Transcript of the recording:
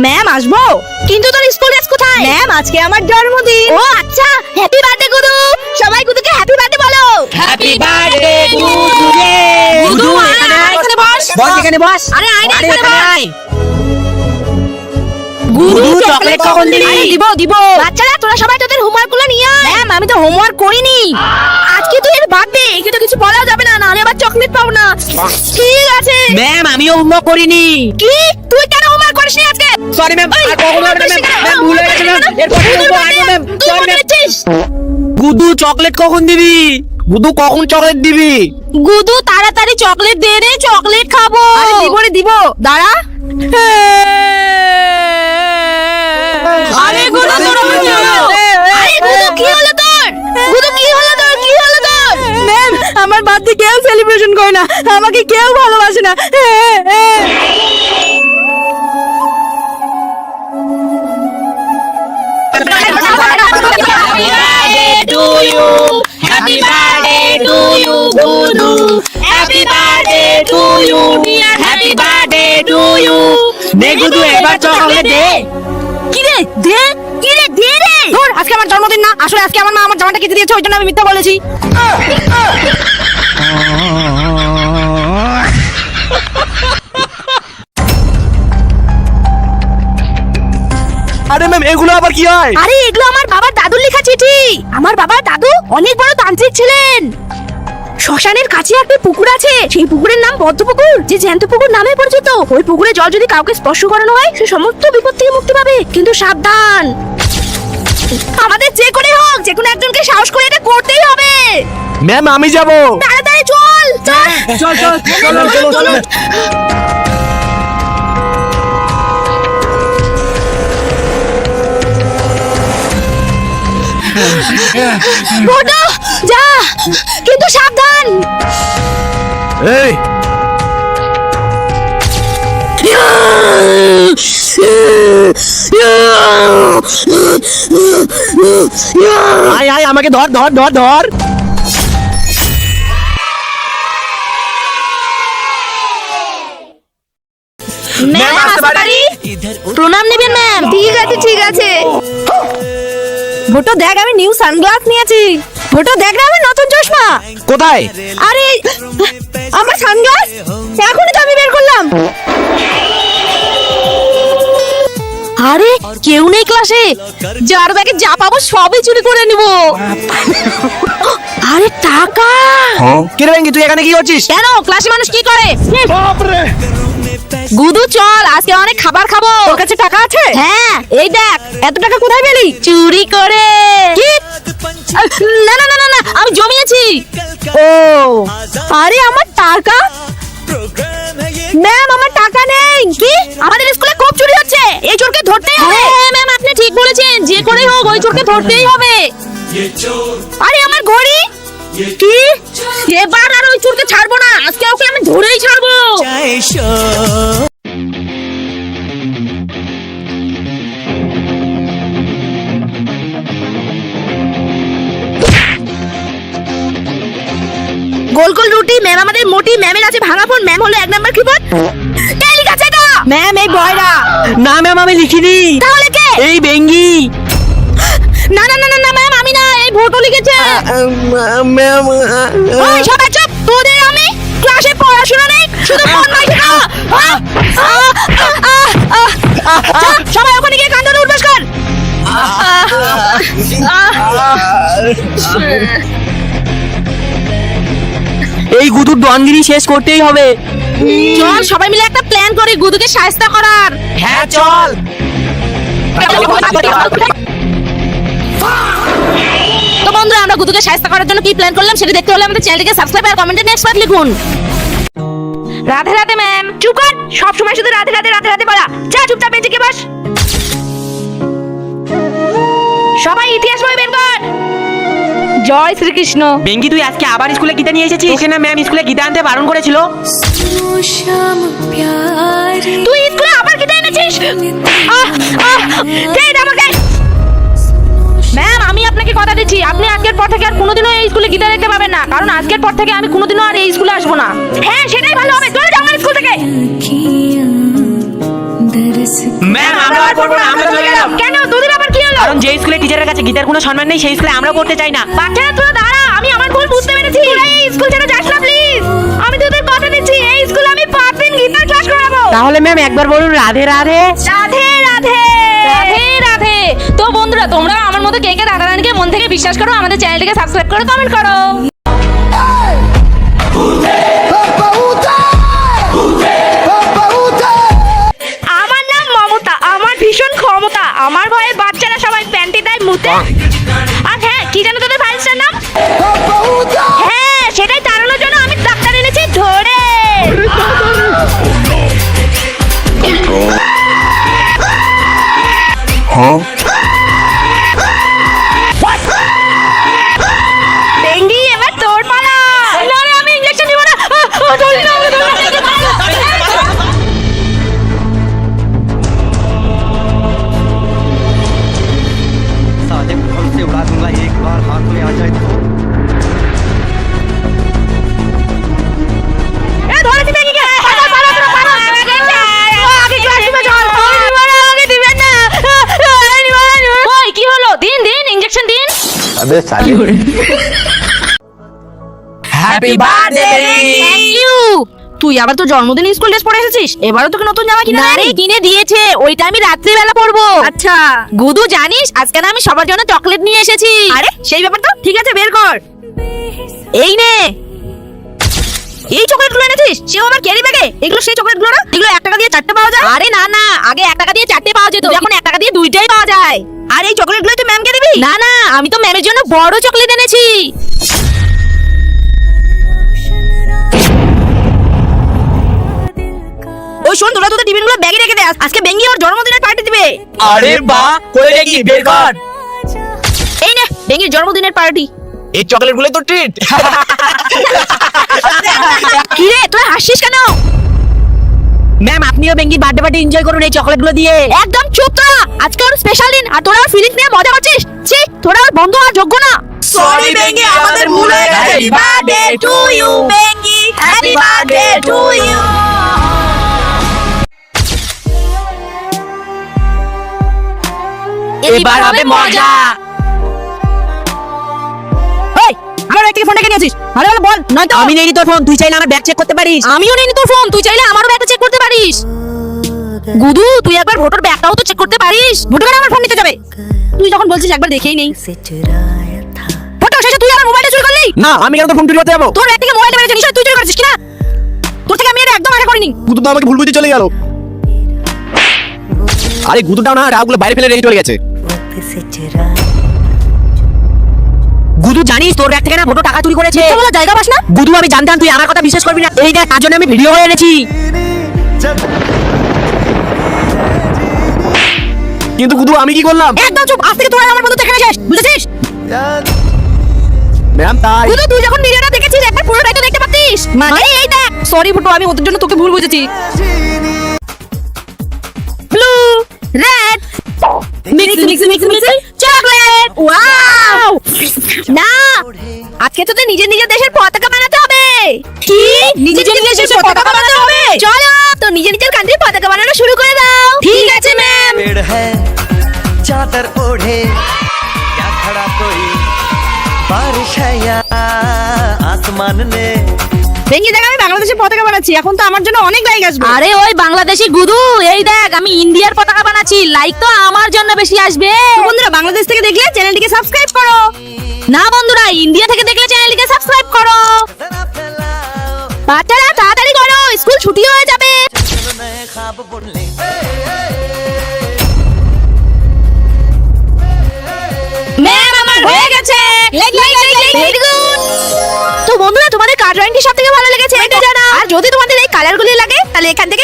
Ma'am আসবো? কিন্তু তোর স্কুল ড্রেস কোথায়? ম্যাম আজকে আমার জন্মদিন। ও আচ্ছা, হ্যাপি বার্থডে গুদু। সবাই গুদুকে হ্যাপি বার্থডে বলো। হ্যাপি বার্থডে গুদু রে। গুদু এখানে বস। বস এখানে বস। আরে আয় না এখানে বস। গুদু চকলেট কখন দিবি? দিব। বাচ্চারা তোরা সবাই তোদের হোমওয়ার্ক গুলো নিয়ে আয়। ম্যাম আমি তো হোমওয়ার্ক করিনি। আজকে তুই এর বার্থডে, একে তো কিছু বলা যাবে না, নাহলে আবার চকলেট পাবো না। ঠিক আছে ম্যাম আমিও হোমওয়ার্ক করিনি। কি তুই কেন হোমওয়ার্ক করিসনি আজকে? সরি ম্যাম, আর কখনো হবে না ম্যাম। ম্যাম ভুল হয়ে গেছে ম্যাম। এরপর করব আগে ma'am. Sorry ma'am. Gudu chocolate কখন দিবি? গুদু কখন চকলেট দিবি? গুদু তাড়াতাড়ি চকলেট দে রে, চকলেট খাবো। আরে দিব রে দিব, দাঁড়া। আরে গুদু তোর আরে গুদু কি হলো তোর? গুদু কি হলো তোর? কি হলো তোর? ম্যাম আমার বার্থডে কেউ সেলিব্রেশন করে না, আমাকে কেউ ভালোবাসে না। Happy birthday to you, Gudu. Happy birthday to you, dear. Happy birthday to you. দে গুদু এবার চকলেট দে। কি রে দে, কি রে দে রে। ধর আজকে আমার জন্মদিন না, আসলে আজকে আমার মা আমার জামাটা কেটে দিয়েছে, ওই জন্য আমি মিথ্যা বলেছি। আরে ম্যাম এগুলো আবার কি হয়? আরে এগুলো আমার বাবার দাদুর লেখা চিঠি। আমার বাবার দাদু অনেক বড় তান্ত্রিক ছিলেন। শ্মশানের কাছে একটা পুকুর আছে, সেই পুকুরের নাম পদ্মপুকুর, যে জ্যান্ত পুকুর নামে পরিচিত। ওই পুকুরে জল যদি কাউকে স্পর্শ করানো হয়, সে সমস্ত বিপদ থেকে মুক্তি পাবে। কিন্তু সাবধান, আমাদের যে করে হোক যে কোনো একজনকে সাহস করে এটা করতেই হবে। ম্যাম আমি যাব। তাড়াতাড়ি চল চল চলো। বড় যা, কিন্তু সাবধান। এই আয় আয় আমাকে ধর ধর ধর ধর। ম্যাম আসতে পারি? প্রণাম নেবেন ম্যাম। ঠিক আছে ঠিক আছে। ভোটো দেখ আমি নিউ সানগ্লাস নিয়েছি। ভোটো দেখ না আমার নতুন চশমা। কোথায়? আরে আমার সানগ্লাস এখনই তো আমি বের করলাম। আরে কেউ নেই ক্লাসে, যার ব্যাগে যা পাবো সবই চুরি করে নিব। আরে টাকা। কি রে ভেঙ্গি তুই এখানে কি করছিস? কেন ক্লাসে মানুষ কি করে? গুদু চল আজকে অনেক খাবার খাবো। তোর কাছে টাকা আছে? হ্যাঁ এই দেখ। এত টাকা কোথায় পেলি? চুরি করে। কি? না না না না না, আমি জমিয়েছি। ও আরে আমার টাকা। ম্যাম আমার টাকা নেই। কি? আমাদের স্কুলে খুব চুরি হচ্ছে, এই চোরকে ধরতেই হবে। হ্যাঁ ম্যাম আপনি ঠিক বলেছেন, যে করেই হোক ওই চোরকে ধরতেই হবে। আরে আমার ঘড়ি। কি? এবার আর ওই চোরকে ছাড়বো না, আজকে ওকে আমি ধরেই ছাড়বো। গোল গোল রুটি, ম্যাম আমাদের মোটি, ম্যামের আছে ভাঙা ফোন, ম্যাম হলো 1 নাম্বার কিবোর্ড। কে লিখেছে এটা? ম্যাম এই বয়রা। না ম্যাম আমি লিখিনি। তাহলে কে? এই বেঙ্গি। না না না না ম্যাম আমি না, এই ভোটো লিখেছে। ম্যাম ওই সবাই চুপ, তোদের আমি ক্লাসে পড়াশোনা নেই, শুধু ফোন মাইকে খাওয়া। সবাই ওখানে গিয়ে কান ধরে উঠবাস কর। এই গুদুর দোয়ানগিরি শেষ করতেই হবে। চল সবাই মিলে একটা প্ল্যান করি গুদুকে শায়েস্তা করার। হ্যাঁ চল। তো বন্ধুরা আমরা গুদুকে শায়েস্তা করার জন্য কি প্ল্যান করলাম সেটা দেখতে হলে আমাদের চ্যানেলটিকে সাবস্ক্রাইব আর কমেন্টে নেক্সট পার্ট লিখুন। রাধে রাধে ম্যাম। চুপ কর, সব সময় শুধু রাধে রাধে রাধে রাধে বলা। যা চুপচাপ বেঁচে কে বস। সবাই ইতিহাস বই বের কর। জয় শ্রীকৃষ্ণ। বেঙ্গি তুই আজকে আবার স্কুলে গীতা নিয়ে এসেছিস? ওকে না ম্যাম স্কুলে গীতা আনতে বারণ করেছিল। তুই স্কুলে আবার গীতা এনেছিস? দে আমাকে। ম্যাম আমি আপনাকে কথা দিচ্ছি, আপনি আজকের পর থেকে আর কোনোদিনও এই স্কুলে গীতা দেখতে পাবেন না, কারণ আজকের পর থেকে আমি কোনোদিনও আর এই স্কুলে আসবো না। হ্যাঁ সেটাই ভালো হবে, চলে যাও আমার স্কুল থেকে। ম্যাম আমরা আর পড়বো না, আমরা চলে গেলাম। কেন তোদের আবার কি হলো? কারণ যে স্কুলে টিচারের কাছে গীতার কোনো সম্মান নেই সেই স্কুলে আমরা পড়তে চাই না। বাচ্চারা তোরা দাঁড়া, আমি আমার ভুল বুঝতে পেরেছি। তোরা এই স্কুল ছেড়ে যাস না প্লিজ। আমি তোদের কথা দিচ্ছি, এই স্কুলে আমি 5 দিন গীতার ক্লাস করাবো। তাহলে ম্যাম একবার বলুন রাধে রাধে। রাধে রাধে রাধে রাধে। তো বন্ধুরা, তোমরা আমার মতো কে কে দাদা রানীকে মন থেকে বিশ্বাস করো? আমাদের চ্যানেলটিকে সাবস্ক্রাইব করে কমেন্ট করো। আমার নাম মমতা, আমার ভীষণ ক্ষমতা। আমার ভয়ে বাচ্চারা সবাই প্যান্টি দেয় মুতে। আর হ্যাঁ, কি জানো তোদের ভাইসটার নাম? হ্যাঁ, সেটাই তাড়ানোর জন্য আমি ডাক্তার এনেছি ধরে। ডেঙ্গি, এবার তোর পালা। না রে, আমি ইনজেকশন নিব না। ধরি না, ধরি না। साले बम से उड़ा दूंगा एक बार हाथ में आ जाए तो। এ ধরেছি ডেঙ্গিকে। পালা, পালা, তোরা পালা। আগে ক্লাসরুমে চল। আমাকে দিবেন না। ওই কি হলো? দিন দিন ইনজেকশন দিন। अबे साले হ্যাপি বার্থডে থ্যাংক ইউ। তুই আবার তো জন্মদিন স্কুল ড্রেস পরে এসেছিস? এবারও তোকে নতুন জামা কিনে দেয়নি? কিনে দিয়েছে, ওইটা আমি রাত্রি বেলা পরবো। আচ্ছা গুদু, জানিস আজকে না আমি সবার জন্য চকলেট নিয়ে এসেছি। আরে সেই ব্যাপার তো, ঠিক আছে বের কর। এই নে, এই চকলেটগুলো এনেছিস? সেও আবার ক্যারি ব্যাগে। এগুলো সেই চকলেটগুলো না, এগুলো 1 টাকা দিয়ে 4টে পাওয়া যায়। আরে না না, আগে 1 টাকা দিয়ে 4টে পাওয়া যেত, এখন 1 টাকা দিয়ে 2টাই পাওয়া যায়। আর এই চকলেটগুলো তুই ম্যামকে দিবি? না না, আমি তো ম্যামের জন্য বড় চকলেট এনেছি। ওই শোন, তোরা তোদের টিফিনগুলো ব্যাগে রেখে দে, আজকে বেঙ্গি ওর জন্মদিনের পার্টি দিবে। अरे वाह कोई देखी बेर कर এই নে বেঙ্গির জন্মদিনের পার্টি। এই চকলেট গুলো তো ট্রিট কি রে, তোরা হাসছিস কেন? ম্যাম আপনিও বেঙ্গির বার্থডে পার্টি এনজয় করুন এই চকলেটগুলো দিয়ে। একদম চুপ তোরা, আজকে ওর স্পেশাল দিন আর তোরা ওর ফিলিংস নিয়ে মজা করছিস। ছি, তোরা ওর বন্ধু আর যোগ্য না। সরি বেঙ্গি আমাদের ভুল হয়ে গেছে happy birthday to you Bengi, happy birthday to you. এবার হবে মজা। এই, আমার ব্যাগ থেকে ফোনটা কেন নিয়েছিস? ভালো ভালো বল, নয়তো আমি নেই তোর ফোন, তুই চাইলে আমার ব্যাগ চেক করতে পারিস। আমিও নেই তোর ফোন, তুই চাইলে আমারও ব্যাগটা চেক করতে পারিস। গুদু, তুই একবার ভোটার ব্যাগটাও তো চেক করতে পারিস। ভোটার আমার ফোন নিতে যাবে? তুই যখন বলছিস একবার দেখেই নেই। ফটো শেষে তুই আমার মোবাইলটা চুরি করলি। না আমি কেন তো ফোন চুরি করতে যাবো? তোর ব্যাগ থেকে মোবাইলটা বেরিয়েছে, নিশ্চয়ই তুই চুরি করেছিস কিনা? তোর থেকে আমি এটা একদম আশা করিনি। গুদু তো আমাকে ভুল বুঝে চলে গেল। আরে গুদুটাও না রাগুলো বাইরে ফেলে রেখে চলে গেছে। গুদু জানিস তোর ব্যাগ থেকে না ফটো টাকা চুরি করেছে। মিথ্যা বলার জায়গা পাস না? গুদু আমি জানতাম তুই আমার কথা বিশ্বাস করবি না। এই দেখ, তার জন্য আমি ভিডিও করে এনেছি। কিন্তু গুদু আমি কি করলাম? একদম চুপ, আজ থেকে তোর আর আমার বন্ধুত্ব এখানে শেষ, বুঝেছিস? ম্যাম তাই গুদু, তুই যখন ভিডিওটা দেখেছিস একবার পুরোটাই তো দেখতে পাচ্ছিস। মানে এই দেখ, সরি ফুটো, আমি ওদের জন্য তোকে ভুল বুঝেছি। Blue, red, mix mix mix mix chocolate. Wow! না, আজকে তোদের নিজের নিজের দেশের পতাকা বানাতে হবে। কি? নিজের নিজের দেশের পতাকা বানাতে হবে? চলো, তো নিজের নিজের কান্ট্রির পতাকা বানানো শুরু করে দাও। ঠিক আছে ম্যাম। पेड़ है चादर ओढ़े क्या खड़ा कोई बारिश है या आसमान ने। দেখি দেখ, আমি বাংলাদেশের পতাকা বানাচ্ছি, এখন তো আমার জন্য অনেক লাইক আসবে। আরে ওই বাংলাদেশি গুদু, এই দেখ আমি ইন্ডিয়ার পতাকা বানাচ্ছি, লাইক তো আমার জন্য বেশি আসবে। তো বন্ধুরা, বাংলাদেশ থেকে দেখলে চ্যানেলটিকে সাবস্ক্রাইব করো। না বন্ধুরা, ইন্ডিয়া থেকে দেখলে চ্যানেলটিকে সাবস্ক্রাইব করো। जरा फैलाओ বাচ্চারা তাড়াতাড়ি করো, স্কুল ছুটি হয়ে যাবে। चलो नए ख्वाब बुन ले। ম্যাম আমার হয়ে গেছে। Very good. তো বন্ধুরা, তোমাদের কার ড্রয়িংটি সবথেকে ভালো লেগেছে এটা জানাও। আর যদি তোমাদের এই কালারগুলি লাগে তাহলে এখান থেকে